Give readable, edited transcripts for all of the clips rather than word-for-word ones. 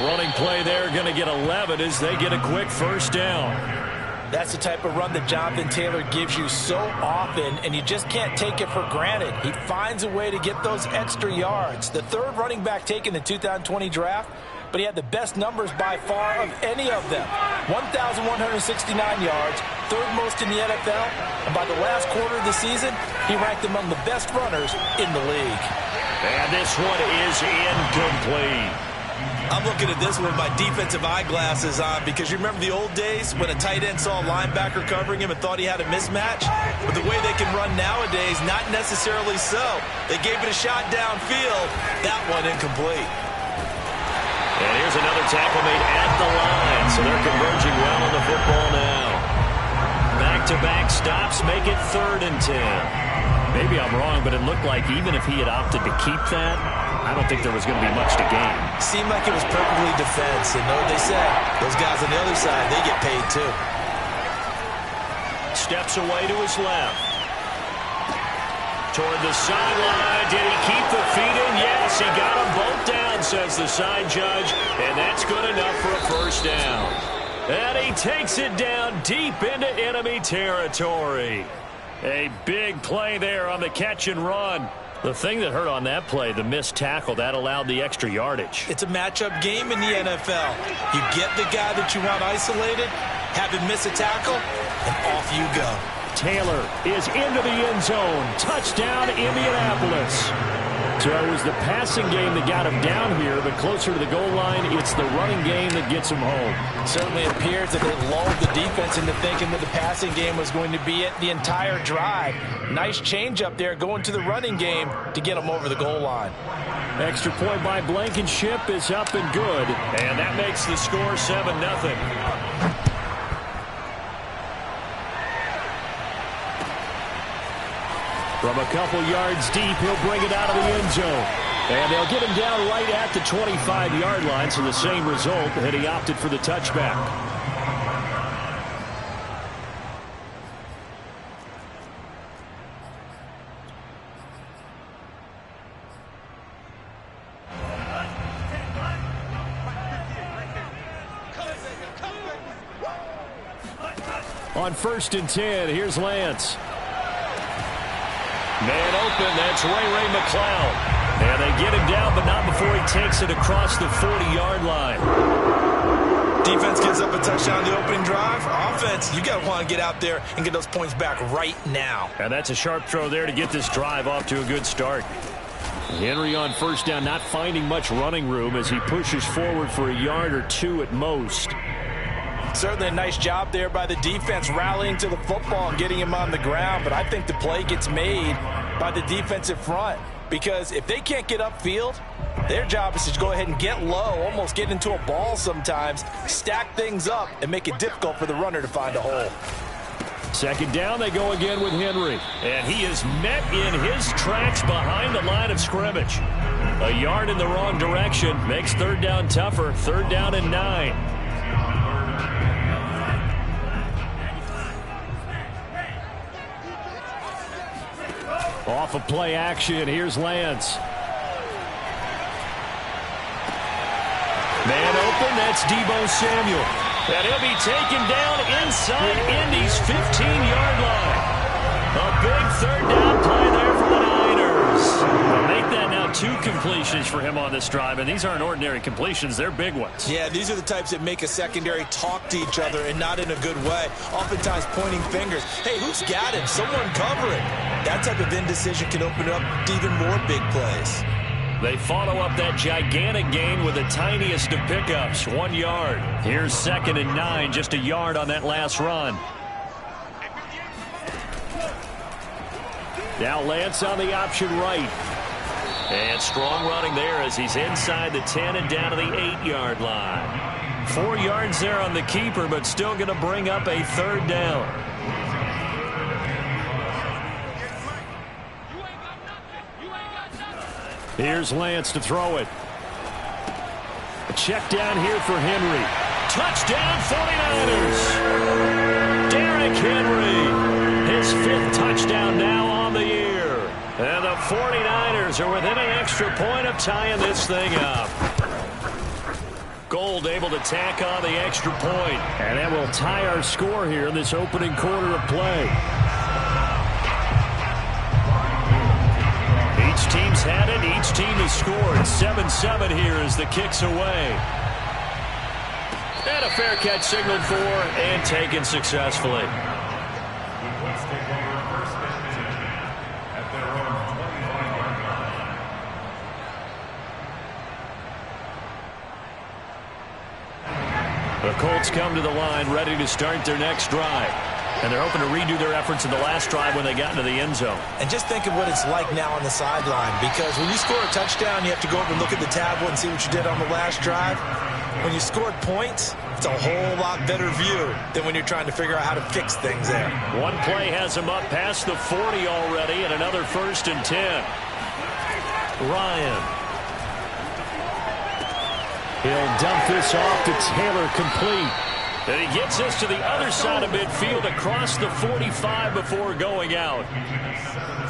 running play there going to get 11 as they get a quick first down. That's the type of run that Jonathan Taylor gives you so often, and you just can't take it for granted. He finds a way to get those extra yards. The third running back taken in the 2020 draft, but he had the best numbers by far of any of them. 1,169 yards, third most in the NFL, and by the last quarter of the season, he ranked among the best runners in the league. And this one is incomplete. I'm looking at this one with my defensive eyeglasses on because you remember the old days when a tight end saw a linebacker covering him and thought he had a mismatch? But the way they can run nowadays, not necessarily so. They gave it a shot downfield. That one incomplete. And here's another tackle made at the line, so they're converging well on the football now. Back-to-back stops make it 3rd and 10. Maybe I'm wrong, but it looked like even if he had opted to keep that, I don't think there was going to be much to gain. Seemed like it was perfectly defense, and know what they say. Those guys on the other side, they get paid too. Steps away to his left. Toward the sideline. Did he keep the feet in? Yes, he got them both down, says the side judge, and that's good enough for a first down. And he takes it down deep into enemy territory. A big play there on the catch and run. The thing that hurt on that play, the missed tackle, that allowed the extra yardage. It's a matchup game in the NFL. You get the guy that you want isolated, have him miss a tackle, and off you go. Taylor is into the end zone. Touchdown, Indianapolis. So it was the passing game that got him down here, but closer to the goal line, it's the running game that gets him home. Certainly appears that they lulled the defense into thinking that the passing game was going to be it the entire drive. Nice change up there going to the running game to get him over the goal line. Extra point by Blankenship is up and good, and that makes the score 7-0. From a couple yards deep, he'll bring it out of the end zone. And they'll get him down right at the 25-yard line, so the same result, and he opted for the touchback. On 1st and 10, here's Lance. Man open, that's Ray McLeod. And they get him down, but not before he takes it across the 40-yard line. Defense gives up a touchdown the opening drive. Offense, you got to want to get out there and get those points back right now. And that's a sharp throw there to get this drive off to a good start. Henry on first down, not finding much running room as he pushes forward for a yard or two at most. Certainly a nice job there by the defense rallying to the football and getting him on the ground, but I think the play gets made by the defensive front because if they can't get upfield, their job is to go ahead and get low, almost get into a ball sometimes, stack things up, and make it difficult for the runner to find a hole. 2nd down, they go again with Henry, and he is met in his tracks behind the line of scrimmage. A yard in the wrong direction makes 3rd down tougher. 3rd down and 9. Off of play action, here's Lance. Man open, that's Deebo Samuel. And he'll be taken down inside Indy's 15-yard line. A big 3rd down play there for the Niners. They'll make that now 2 completions for him on this drive, and these aren't ordinary completions, they're big ones. Yeah, these are the types that make a secondary talk to each other and not in a good way. Oftentimes pointing fingers. Hey, who's got him? Someone cover it. That type of indecision can open up to even more big plays. They follow up that gigantic gain with the tiniest of pickups, 1 yard. Here's 2nd and 9, just a yard on that last run. Now Lance on the option right. And strong running there as he's inside the 10 and down to the 8-yard line. 4 yards there on the keeper, but still going to bring up a 3rd down. Here's Lance to throw it. A check down here for Henry. Touchdown 49ers. Derrick Henry. His 5th touchdown now on the year. And the 49ers are within an extra point of tying this thing up. Gold able to tack on the extra point. And that will tie our score here in this opening quarter of play. Each team's had it. Each team has scored. 7-7 here as the kick's away. And a fair catch signaled for and taken successfully. The Colts come to the line ready to start their next drive. And they're hoping to redo their efforts in the last drive when they got into the end zone. And just think of what it's like now on the sideline, because when you score a touchdown, you have to go over and look at the tablet and see what you did on the last drive. When you scored points, it's a whole lot better view than when you're trying to figure out how to fix things there. One play has him up past the 40 already, and another 1st and 10. Ryan. He'll dump this off to Taylor, complete. And he gets this to the other side of midfield across the 45 before going out.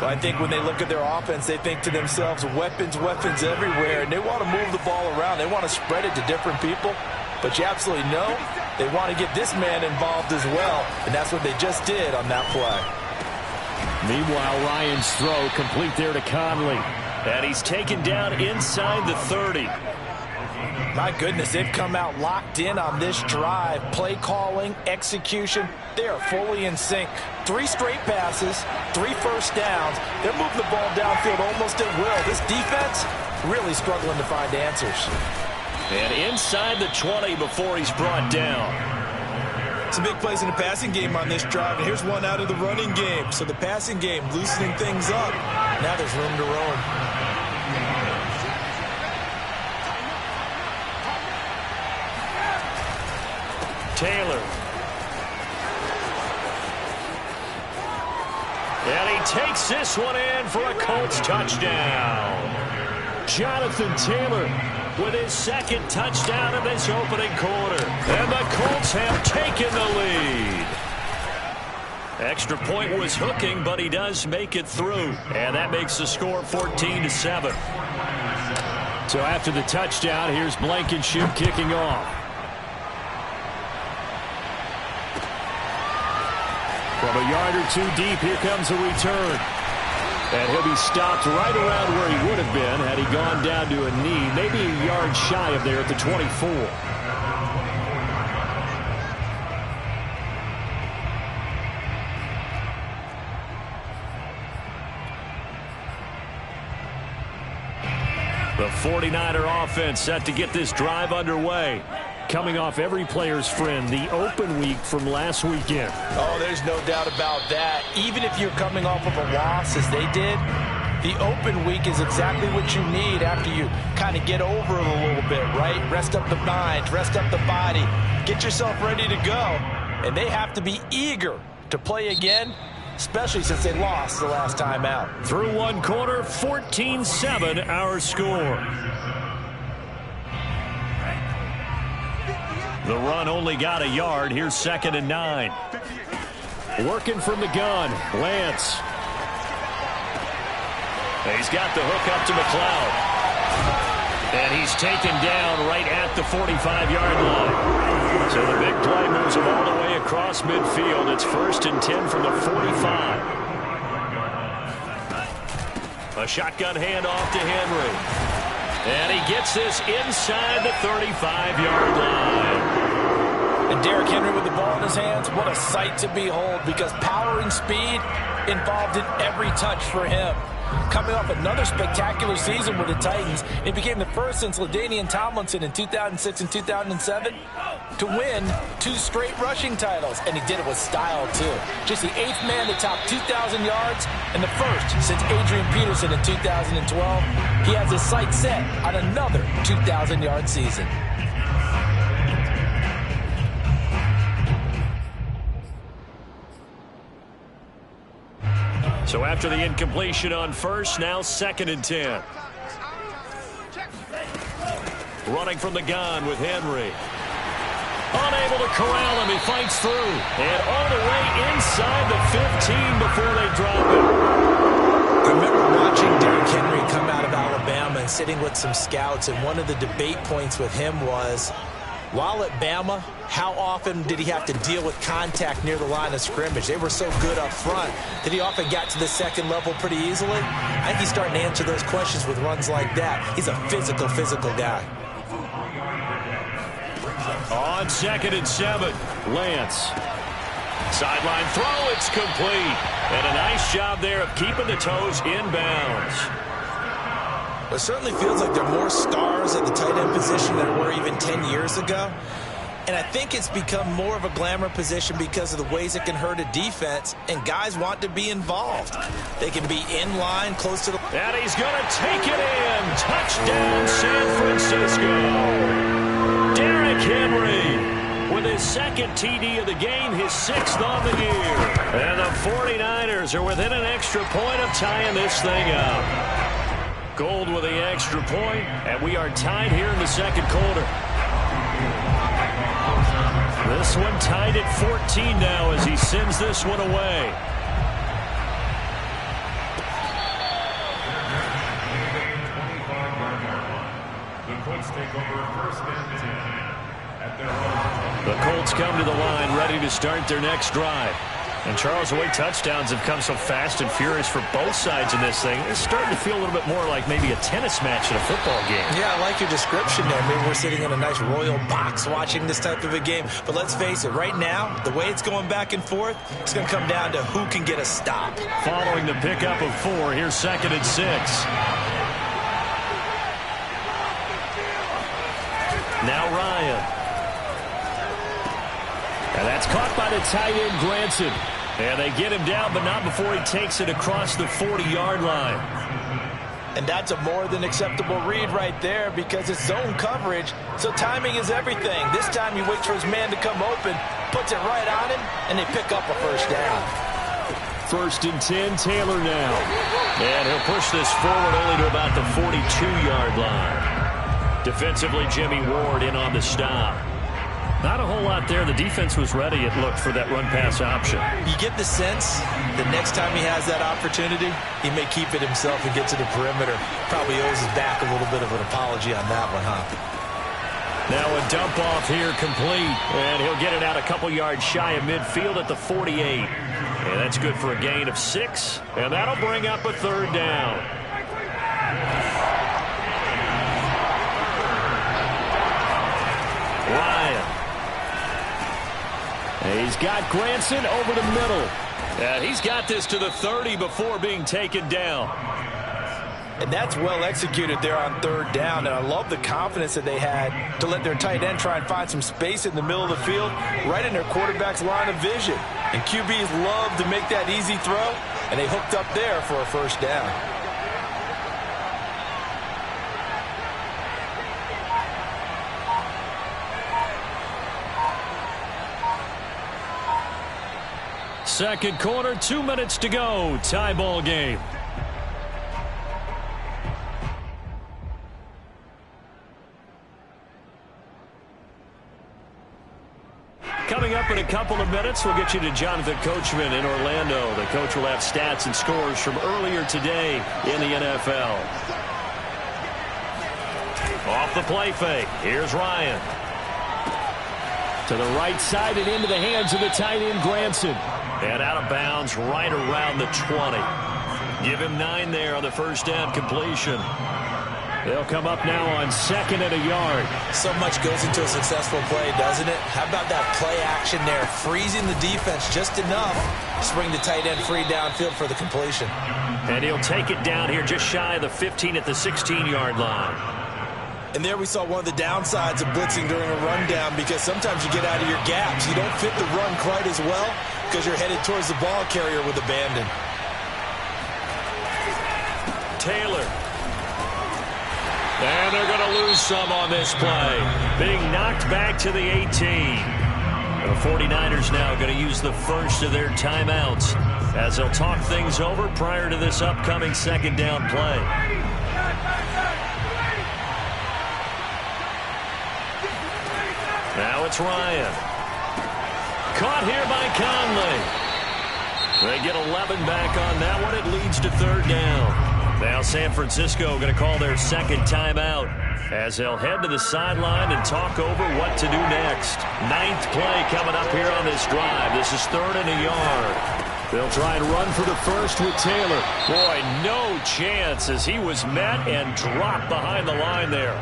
So I think when they look at their offense, they think to themselves, weapons everywhere, and they want to move the ball around. They want to spread it to different people. But you absolutely know they want to get this man involved as well, and that's what they just did on that play. Meanwhile, Ryan's throw complete there to Conley. And he's taken down inside the 30. My goodness, they've come out locked in on this drive. Play calling, execution, they are fully in sync. 3 straight passes, 3 first downs. They're moving the ball downfield almost at will. This defense really struggling to find answers. And inside the 20 before he's brought down. Some big plays in the passing game on this drive, and here's one out of the running game. So the passing game loosening things up. Now there's room to roam. Taylor. And he takes this one in for a Colts touchdown. Jonathan Taylor with his 2nd touchdown in this opening quarter. And the Colts have taken the lead. Extra point was hooking, but he does make it through. And that makes the score 14-7. So after the touchdown, here's Blankenship kicking off. From a yard or 2 deep, here comes a return. And he'll be stopped right around where he would have been had he gone down to a knee, maybe a yard shy of there at the 24. The 49er offense set to get this drive underway. Coming off every player's friend, the open week from last weekend. Oh, there's no doubt about that. Even if you're coming off of a loss, as they did, the open week is exactly what you need after you kind of get over it a little bit, right? Rest up the mind, rest up the body, get yourself ready to go. And they have to be eager to play again, especially since they lost the last time out. Through one quarter, 14-7 our score. The run only got a yard. Here's 2nd and 9. Working from the gun, Lance. He's got the hook up to McLeod. And he's taken down right at the 45-yard line. So the big play moves him all the way across midfield. It's 1st and 10 from the 45. A shotgun handoff to Henry. And he gets this inside the 35-yard line. And Derrick Henry with the ball in his hands, what a sight to behold, because power and speed involved in every touch for him. Coming off another spectacular season with the Titans, it became the first since LaDainian Tomlinson in 2006 and 2007 to win 2 straight rushing titles, and he did it with style, too. Just the 8th man to top 2,000 yards and the first since Adrian Peterson in 2012. He has his sights set on another 2,000-yard season. So after the incompletion on 1st, now 2nd and 10. Running from the gun with Henry. Unable to corral him. He fights through. And all the way inside the 15 before they drop him. I remember watching Derrick Henry come out of Alabama and sitting with some scouts, and one of the debate points with him was, While at Bama, how often did he have to deal with contact near the line of scrimmage? They were so good up front that he often got to the second level pretty easily. I think he's starting to answer those questions with runs like that. He's a physical guy. On 2nd and 7, Lance. Sideline throw, it's complete. And a nice job there of keeping the toes in bounds. It certainly feels like there are more stars at the tight end position than there were even 10 years ago. And I think it's become more of a glamour position because of the ways it can hurt a defense, and guys want to be involved. They can be in line, close to the... And he's going to take it in. Touchdown, San Francisco. Derrick Henry with his 2nd TD of the game, his 6th on the year. And the 49ers are within an extra point of tying this thing up. Gold with the extra point, and we are tied here in the 2nd quarter. This one tied at 14 now as he sends this one away. The Colts come to the line, ready to start their next drive. And, Charles, the way touchdowns have come so fast and furious for both sides in this thing, it's starting to feel a little bit more like maybe a tennis match in a football game. Yeah, I like your description there. Maybe we're sitting in a nice royal box watching this type of a game. But let's face it, right now, the way it's going back and forth, it's going to come down to who can get a stop. Following the pickup of 4, here's 2nd and 6. Now Ryan. And that's caught by the tight end, Granson. And they get him down, but not before he takes it across the 40-yard line. And that's a more than acceptable read right there because it's zone coverage, so timing is everything. This time he waits for his man to come open, puts it right on him, and they pick up a first down. 1st and 10, Taylor now. And he'll push this forward only to about the 42-yard line. Defensively, Jimmy Ward in on the stop. Not a whole lot there. The defense was ready, it looked, for that run-pass option. You get the sense that next time he has that opportunity, he may keep it himself and get to the perimeter. Probably owes his back a little bit of an apology on that one, huh? Now a dump off here complete, and he'll get it out a couple yards shy of midfield at the 48. And that's good for a gain of 6, and that'll bring up a 3rd down. Ryan. He's got Granson over the middle. He's got this to the 30 before being taken down. And that's well executed there on 3rd down. And I love the confidence that they had to let their tight end try and find some space in the middle of the field, right in their quarterback's line of vision. And QBs love to make that easy throw, and they hooked up there for a first down. Second quarter, 2 minutes to go. Tie ball game. Coming up in a couple of minutes, we'll get you to Jonathan Coachman in Orlando. The coach will have stats and scores from earlier today in the NFL. Off the play fake. Here's Ryan. To the right side and into the hands of the tight end, Granson. And out of bounds right around the 20. Give him 9 there on the first down completion. They'll come up now on 2nd and a yard. So much goes into a successful play, doesn't it? How about that play action there, freezing the defense just enough to bring the tight end free downfield for the completion. And he'll take it down here just shy of the 15 at the 16-yard line. And there we saw one of the downsides of blitzing during a rundown, because sometimes you get out of your gaps. You don't fit the run quite as well because you're headed towards the ball carrier with abandon. Taylor. And they're going to lose some on this play. Being knocked back to the 18. The 49ers now going to use the first of their timeouts as they'll talk things over prior to this upcoming second down play. Now it's Ryan. Caught here by Conley. They get 11 back on that one. It leads to third down. Now San Francisco going to call their second timeout as they'll head to the sideline and talk over what to do next. Ninth play coming up here on this drive. This is 3rd and a yard. They'll try and run for the first with Taylor. Boy, no chance as he was met and dropped behind the line there.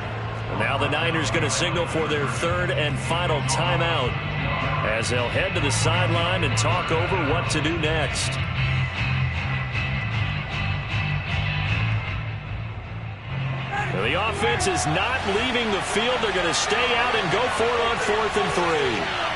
And now the Niners going to signal for their 3rd and final timeout as they'll head to the sideline and talk over what to do next. Well, the offense is not leaving the field. They're going to stay out and go for it on 4th and 3.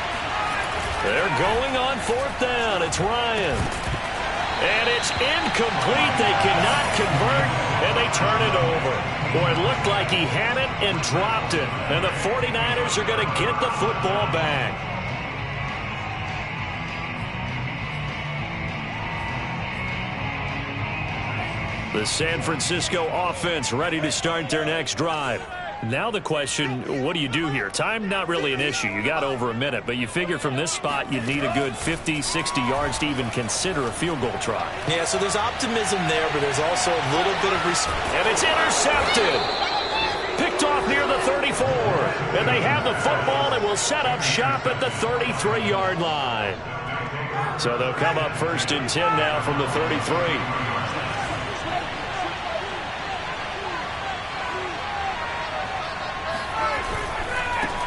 They're going on 4th down. It's Ryan. And it's incomplete. They cannot convert, and they turn it over. Boy, it looked like he had it and dropped it. And the 49ers are going to get the football back. The San Francisco offense ready to start their next drive. Now the question, what do you do here? Time not really an issue. You got over a minute, but you figure from this spot you'd need a good 50, 60 yards to even consider a field goal try. Yeah, so there's optimism there, but there's also a little bit of risk. And it's intercepted. Picked off near the 34. And they have the football and will set up shop at the 33-yard line. So they'll come up 1st and 10 now from the 33.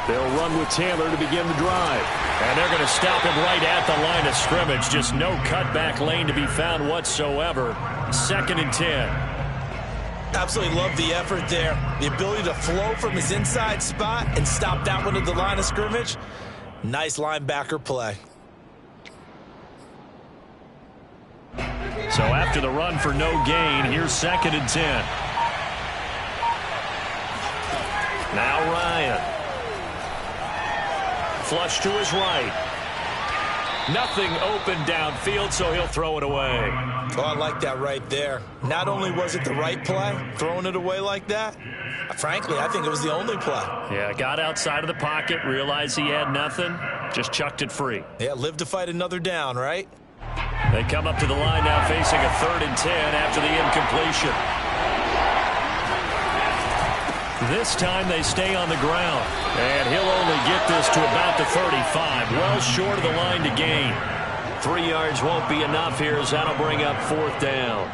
They'll run with Taylor to begin the drive. And they're going to stop him right at the line of scrimmage. Just no cutback lane to be found whatsoever. 2nd and 10. Absolutely love the effort there. The ability to flow from his inside spot and stop that one at the line of scrimmage. Nice linebacker play. So after the run for no gain, here's 2nd and 10. Now Ryan. Flush to his right. Nothing open downfield, so he'll throw it away. Oh, I like that right there. Not only was it the right play, throwing it away like that, frankly, I think it was the only play. Yeah, got outside of the pocket, realized he had nothing, just chucked it free. Yeah, live to fight another down, right? They come up to the line now facing a 3rd and 10 after the incompletion. This time they stay on the ground. And he'll only get this to about the 35. Well short of the line to gain. 3 yards won't be enough here as that'll bring up 4th down.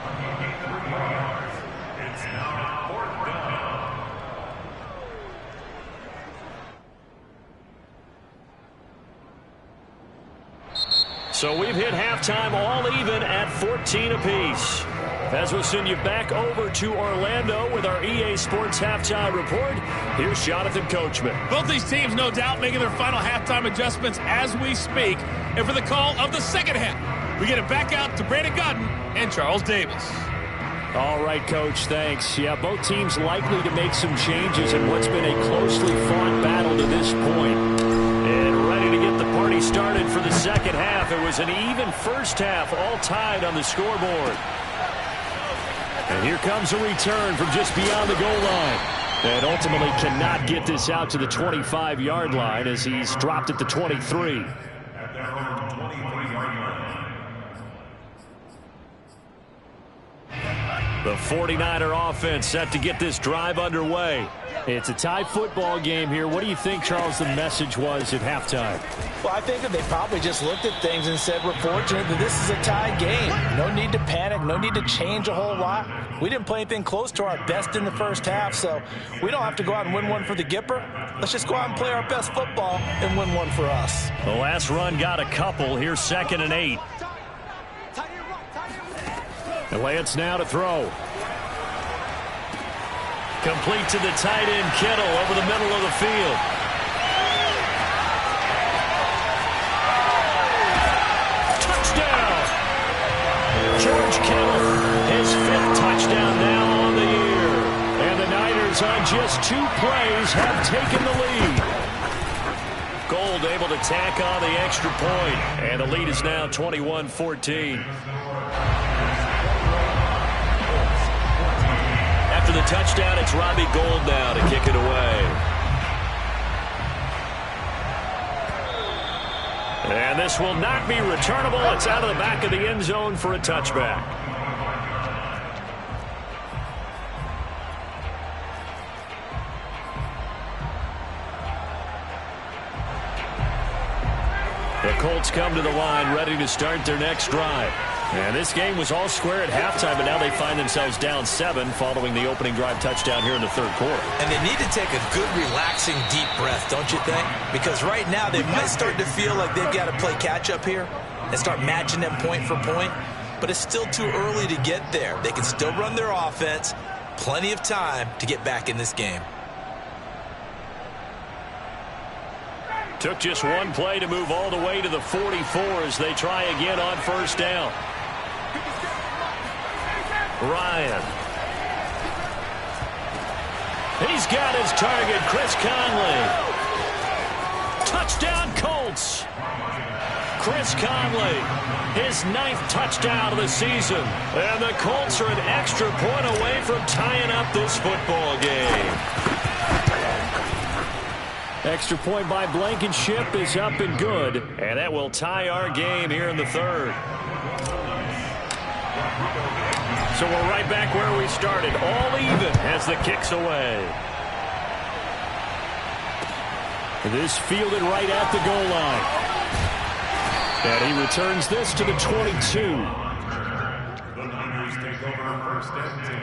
So we've hit halftime all even at 14 apiece. As we'll send you back over to Orlando with our EA Sports Halftime Report, here's Jonathan Coachman. Both these teams, no doubt, making their final halftime adjustments as we speak. And for the call of the second half, we get it back out to Brandon Godden and Charles Davis. All right, Coach, thanks. Yeah, both teams likely to make some changes in what's been a closely fought battle to this point. And ready to get the party started for the second half. It was an even first half, all tied on the scoreboard. And here comes a return from just beyond the goal line. And ultimately cannot get this out to the 25-yard line as he's dropped at the 23. The 49er offense set to get this drive underway. It's a tie football game here. What do you think, Charles, the message was at halftime? Well, I think that they probably just looked at things and said, we're fortunate that this is a tied game. No need to panic. No need to change a whole lot. We didn't play anything close to our best in the first half, so we don't have to go out and win one for the Gipper. Let's just go out and play our best football and win one for us. The last run got a couple. Here's 2nd and 8. And Lance now to throw. Complete to the tight end, Kittle, over the middle of the field. Touchdown! George Kittle, his 5th touchdown now on the year. And the Niners on just 2 plays have taken the lead. Gold able to tack on the extra point. And the lead is now 21-14. After the touchdown, it's Robbie Gould now to kick it away. And this will not be returnable. It's out of the back of the end zone for a touchback. Colts come to the line ready to start their next drive. And this game was all square at halftime, but now they find themselves down 7 following the opening drive touchdown here in the third quarter. And they need to take a good, relaxing, deep breath, don't you think? Because right now they might start to feel like they've got to play catch-up here and start matching them point for point. But it's still too early to get there. They can still run their offense. Plenty of time to get back in this game. Took just one play to move all the way to the 44 as they try again on first down. Ryan. He's got his target, Chris Conley. Touchdown, Colts. Chris Conley, his 9th touchdown of the season. And the Colts are an extra point away from tying up this football game. Extra point by Blankenship is up and good. And that will tie our game here in the third. So we're right back where we started. All even as the kick's away. This fielded right at the goal line. And he returns this to the 22. The Niners take over first and 10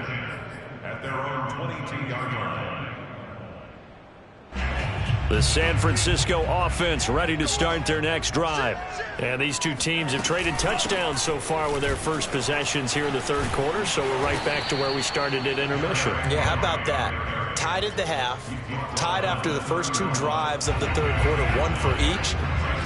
at their own 22-yard line. The San Francisco offense ready to start their next drive. And these two teams have traded touchdowns so far with their first possessions here in the third quarter, so we're right back to where we started at intermission. Yeah, how about that? Tied at the half, tied after the first 2 drives of the third quarter, 1 for each.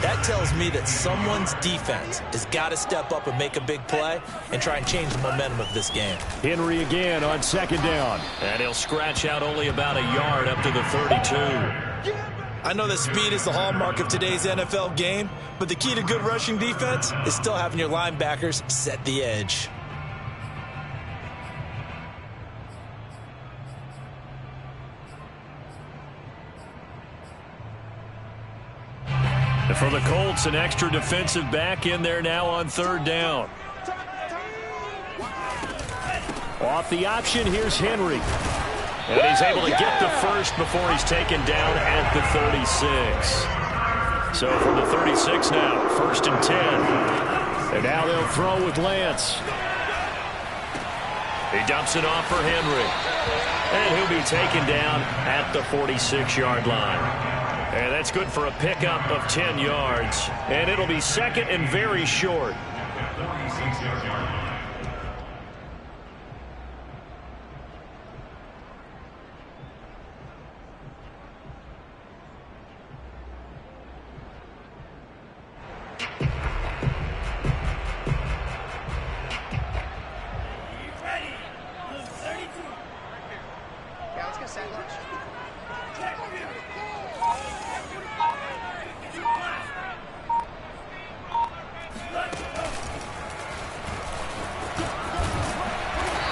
That tells me that someone's defense has got to step up and make a big play and try and change the momentum of this game. Henry again on second down. And he'll scratch out only about a yard up to the 32. I know that speed is the hallmark of today's NFL game, but the key to good rushing defense is still having your linebackers set the edge. And for the Colts, an extra defensive back in there now on third down. Off the option, here's Henry. And he's able to get the first before he's taken down at the 36. So from the 36 now, first and 10. And now they'll throw with Lance. He dumps it off for Henry. And he'll be taken down at the 46-yard line. And that's good for a pickup of 10 yards. And it'll be second and very short.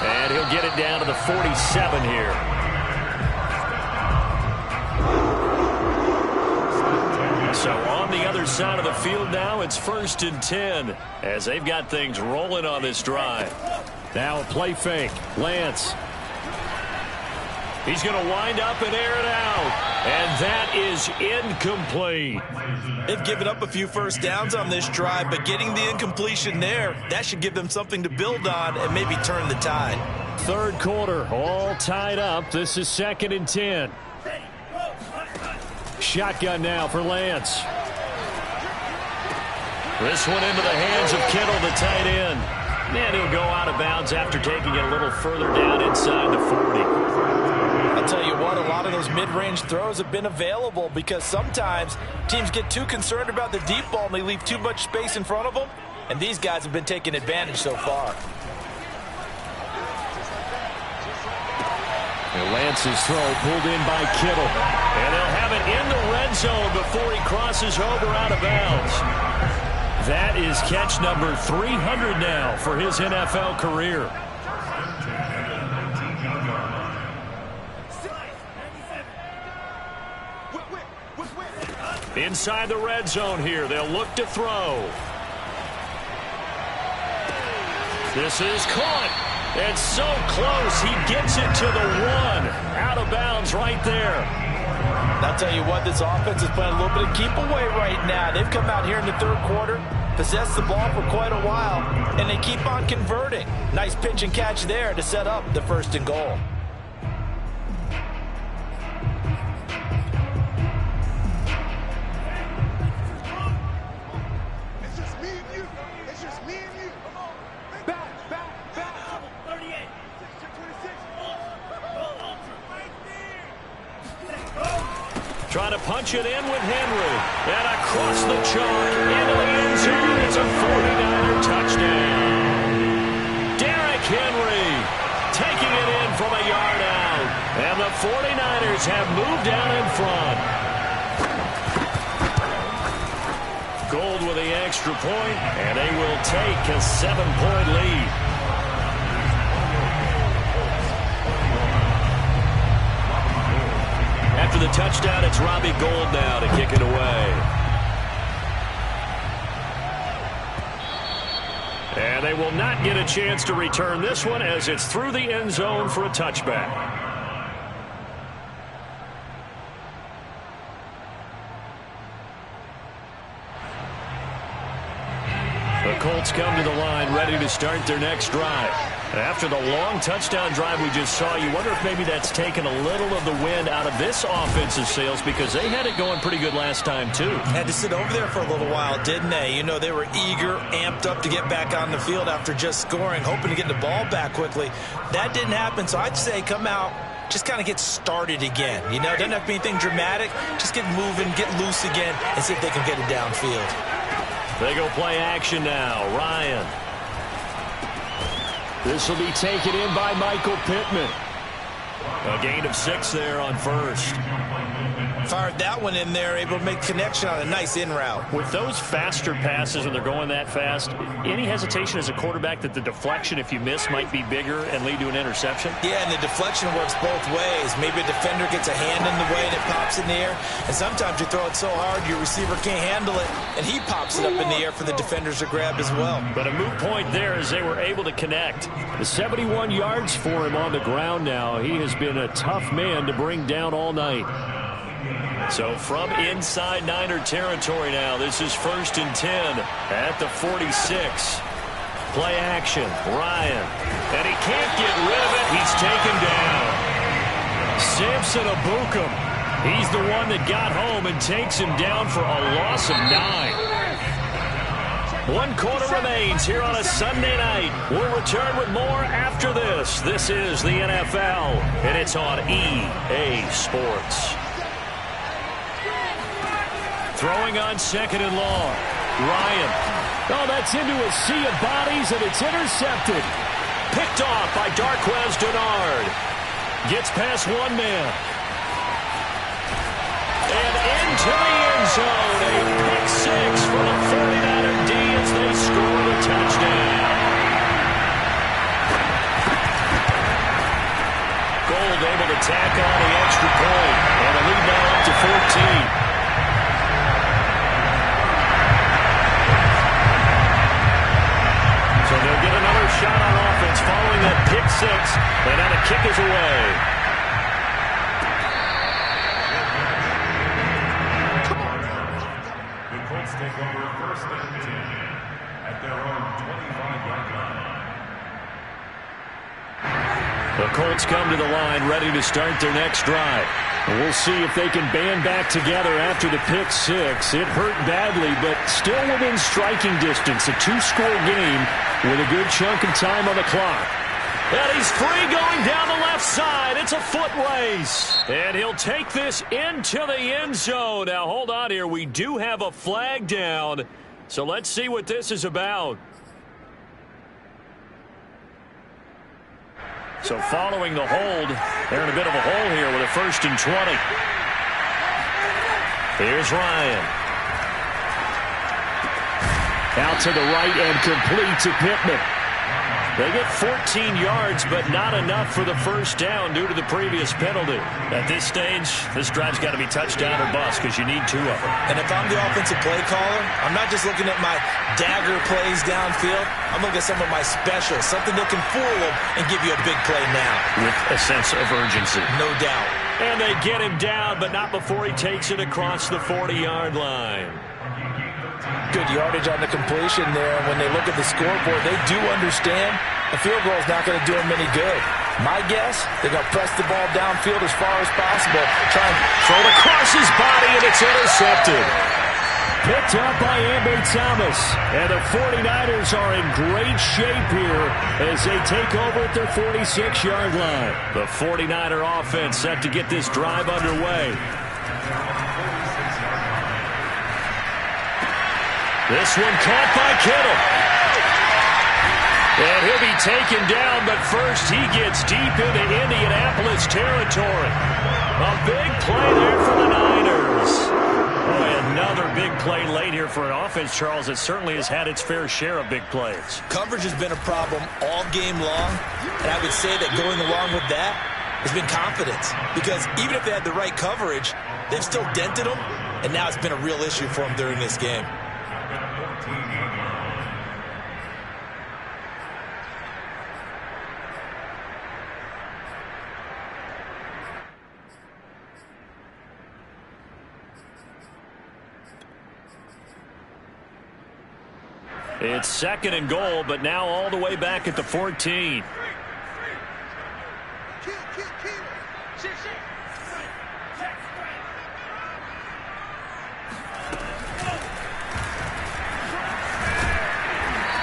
And he'll get it down to the 47 here. So on the other side of the field now, it's first and 10 as they've got things rolling on this drive. Now a play fake. Lance. He's going to wind up and air it out. And that is incomplete. They've given up a few first downs on this drive, but getting the incompletion there, that should give them something to build on and maybe turn the tide. Third quarter, all tied up. This is second and 10. Shotgun now for Lance. This one into the hands of Kittle, the tight end. And he'll go out of bounds after taking it a little further down inside the 40. I'll tell you what, a lot of those mid-range throws have been available because sometimes teams get too concerned about the deep ball and they leave too much space in front of them, and these guys have been taking advantage so far. And Lance's throw pulled in by Kittle. And they'll have it in the red zone before he crosses over out of bounds. That is catch number 300 now for his NFL career. Inside the red zone here, they'll look to throw. This is caught. It's so close, he gets it to the 1. Out of bounds right there. And I'll tell you what, this offense is playing a little bit of keep away right now. They've come out here in the third quarter, possessed the ball for quite a while, and they keep on converting. Nice pitch and catch there to set up the 1st and goal. Trying to punch it in with Henry. And across the chalk into the end zone. It's a 49er touchdown. Derrick Henry taking it in from a yard out. And the 49ers have moved out in front. Gold with the extra point, and they will take a 7-point lead. After the touchdown, it's Robbie Gould now to kick it away. And they will not get a chance to return this one as it's through the end zone for a touchback. The Colts come to the line ready to start their next drive. After the long touchdown drive we just saw, you wonder if maybe that's taken a little of the wind out of this offensive sails, because they had it going pretty good last time too. Had to sit over there for a little while, didn't they? You know, they were eager, amped up to get back on the field after just scoring, hoping to get the ball back quickly. That didn't happen, so I'd say come out, just kind of get started again. You know, it doesn't have to be anything dramatic. Just get moving, get loose again, and see if they can get it downfield. They go play action now. Ryan. This will be taken in by Michael Pittman. A gain of 6 there on first. Fired that one in there, able to make connection on a nice in route. With those faster passes and they're going that fast, any hesitation as a quarterback that the deflection, if you miss, might be bigger and lead to an interception? Yeah, and the deflection works both ways. Maybe a defender gets a hand in the way and it pops in the air. And sometimes you throw it so hard your receiver can't handle it, and he pops it up in the air for the defenders to grab as well. But a moot point there as they were able to connect. The 71 yards for him on the ground now. He has been a tough man to bring down all night. So from inside Niner territory now, this is 1st and 10 at the 46. Play action, Ryan. And he can't get rid of it. He's taken down. Samson Ebukam. He's the one that got home and takes him down for a loss of 9. 1 quarter remains here on a Sunday night. We'll return with more after this. This is the NFL, and it's on EA Sports. Throwing on 2nd and long. Ryan. Oh, that's into a sea of bodies, and it's intercepted. Picked off by Darquez Dennard. Gets past one man. And into the end zone. A pick 6 for the 49er D as they score the touchdown. Gould able to tack on the extra point. And a lead now up to 14. So they'll get another shot on offense following that pick 6, and now the kick is away. The Colts take over 1st and 10 at their own 25-yard line. The Colts come to the line ready to start their next drive. We'll see if they can band back together after the pick 6. It hurt badly, but still within striking distance. A 2-score game with a good chunk of time on the clock. And he's free going down the left side. It's a foot race. And he'll take this into the end zone. Now, hold on here. We do have a flag down. So let's see what this is about. So following the hold, they're in a bit of a hole here with a 1st and 20. Here's Ryan. Out to the right and complete to Pittman. They get 14 yards, but not enough for the 1st down due to the previous penalty. At this stage, this drive's got to be touchdown or bust because you need 2 of them. And if I'm the offensive play caller, I'm not just looking at my dagger plays downfield. I'm looking at some of my specials, something that can fool them and give you a big play now. With a sense of urgency. No doubt. And they get him down, but not before he takes it across the 40-yard line. Good yardage on the completion there. When they look at the scoreboard, they do understand a field goal is not going to do them any good. My guess, they're going to press the ball downfield as far as possible. Try and throw it across his body, and it's intercepted. Picked up by Ambry Thomas. And the 49ers are in great shape here as they take over at their 46-yard line. The 49er offense set to get this drive underway. This one caught by Kittle. And he'll be taken down, but first he gets deep into Indianapolis territory. A big play there for the Niners. Boy, another big play late here for an offense, Charles, that certainly has had its fair share of big plays. Coverage has been a problem all game long, and I would say that going along with that has been confidence. Because even if they had the right coverage, they've still dented them, and now it's been a real issue for them during this game. It's 2nd and goal, but now all the way back at the 14.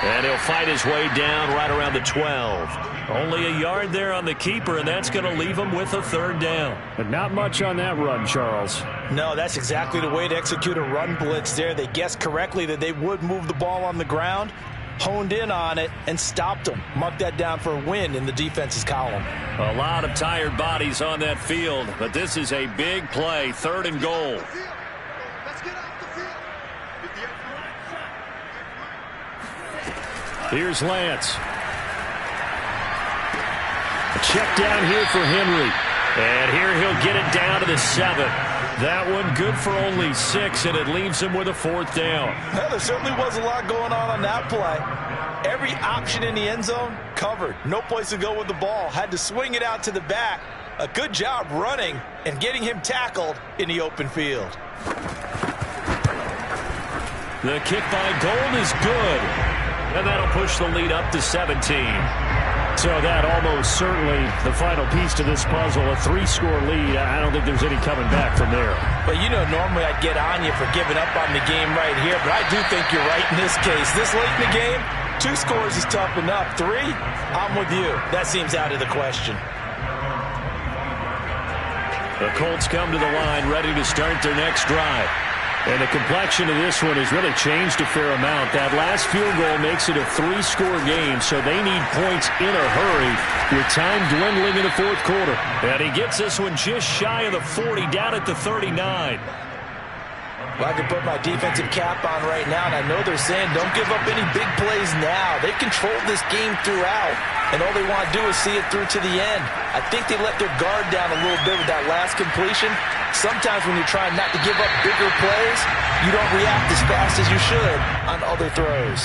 And he'll fight his way down right around the 12. Only a yard there on the keeper, and that's going to leave him with a 3rd down. But not much on that run, Charles. No, that's exactly the way to execute a run blitz there. They guessed correctly that they would move the ball on the ground, honed in on it, and stopped them. Mark that down for a win in the defense's column. A lot of tired bodies on that field, but this is a big play, 3rd and goal. Here's Lance. A check down here for Henry. And here he'll get it down to the 7. That one good for only 6, and it leaves him with a 4th down. Well, there certainly was a lot going on that play. Every option in the end zone covered. No place to go with the ball. Had to swing it out to the back. A good job running and getting him tackled in the open field. The kick by Gold is good. And that'll push the lead up to 17. So that almost certainly the final piece to this puzzle, a 3-score lead. I don't think there's any coming back from there. But you know, normally I'd get on you for giving up on the game right here, but I do think you're right in this case. This late in the game, 2 scores is tough enough. 3, I'm with you. That seems out of the question. The Colts come to the line, ready to start their next drive. And the complexion of this one has really changed a fair amount. That last field goal makes it a 3-score game, so they need points in a hurry with time dwindling in the 4th quarter. And he gets this one just shy of the 40, down at the 39. Well, I can put my defensive cap on right now, and I know they're saying don't give up any big plays now. They've controlled this game throughout, and all they want to do is see it through to the end. I think they let their guard down a little bit with that last completion. Sometimes when you're trying not to give up bigger plays, you don't react as fast as you should on other throws.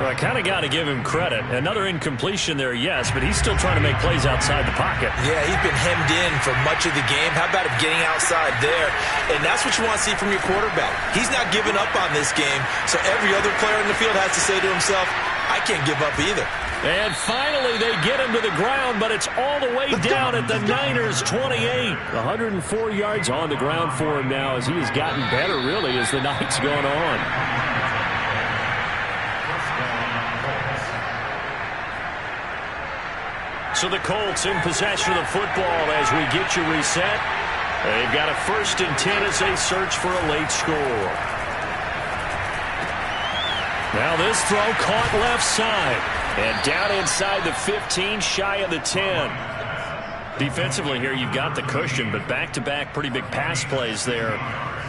Well, I kind of got to give him credit. Another incompletion there, yes, but he's still trying to make plays outside the pocket. Yeah, he's been hemmed in for much of the game. How about him getting outside there? And that's what you want to see from your quarterback. He's not giving up on this game, so every other player in the field has to say to himself, I can't give up either. And finally, they get him to the ground, but it's all the way down at the Niners' 28. 104 yards on the ground for him now as he has gotten better, really, as the night's gone on. So the Colts in possession of the football as we get you reset. They've got a 1st and 10 as they search for a late score. Now this throw caught left side. And down inside the 15, shy of the 10. Defensively here, you've got the cushion, but back-to-back pretty big pass plays there.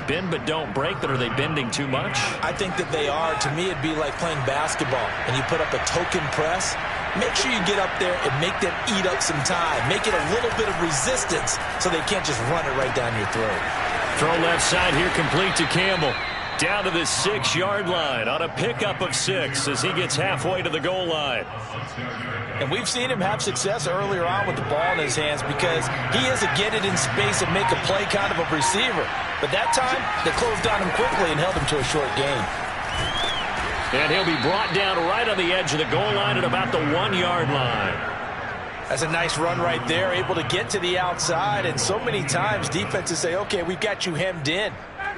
Bend but don't break, but are they bending too much? I think that they are. To me, it'd be like playing basketball, and you put up a token press. Make sure you get up there and make them eat up some time. Make it a little bit of resistance so they can't just run it right down your throat. Throw left side here complete to Campbell. Down to the 6-yard line on a pickup of 6 as he gets halfway to the goal line. And we've seen him have success earlier on with the ball in his hands because he is a get it in space and make a play kind of a receiver. But that time, they closed on him quickly and held him to a short gain. And he'll be brought down right on the edge of the goal line at about the 1-yard line. That's a nice run right there, able to get to the outside. And so many times defenses say, okay, we've got you hemmed in.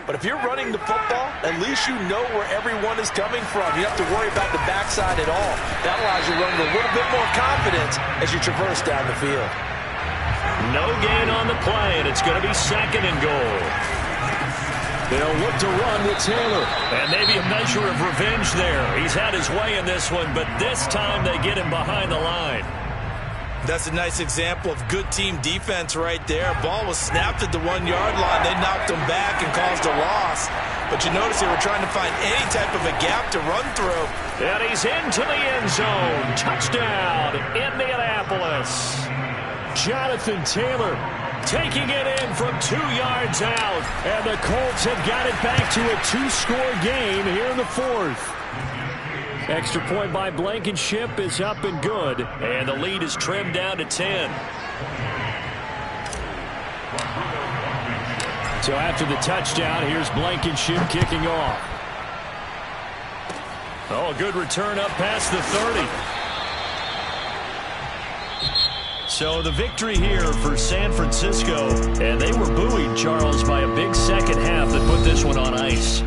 But if you're running the football, at least you know where everyone is coming from. You don't have to worry about the backside at all. That allows you to run with a little bit more confidence as you traverse down the field. No gain on the play, and it's going to be 2nd and goal. They'll look to run with Taylor. And maybe a measure of revenge there. He's had his way in this one, but this time they get him behind the line. That's a nice example of good team defense right there. Ball was snapped at the 1-yard line. They knocked him back and caused a loss. But you notice they were trying to find any type of a gap to run through. And he's into the end zone. Touchdown, Indianapolis. Jonathan Taylor taking it in from 2 yards out. And the Colts have got it back to a 2-score game here in the 4th. Extra point by Blankenship is up and good. And the lead is trimmed down to 10. So after the touchdown, here's Blankenship kicking off. Oh, good return up past the 30. So the victory here for San Francisco. And they were buoyed, Charles, by a big second half that put this one on ice.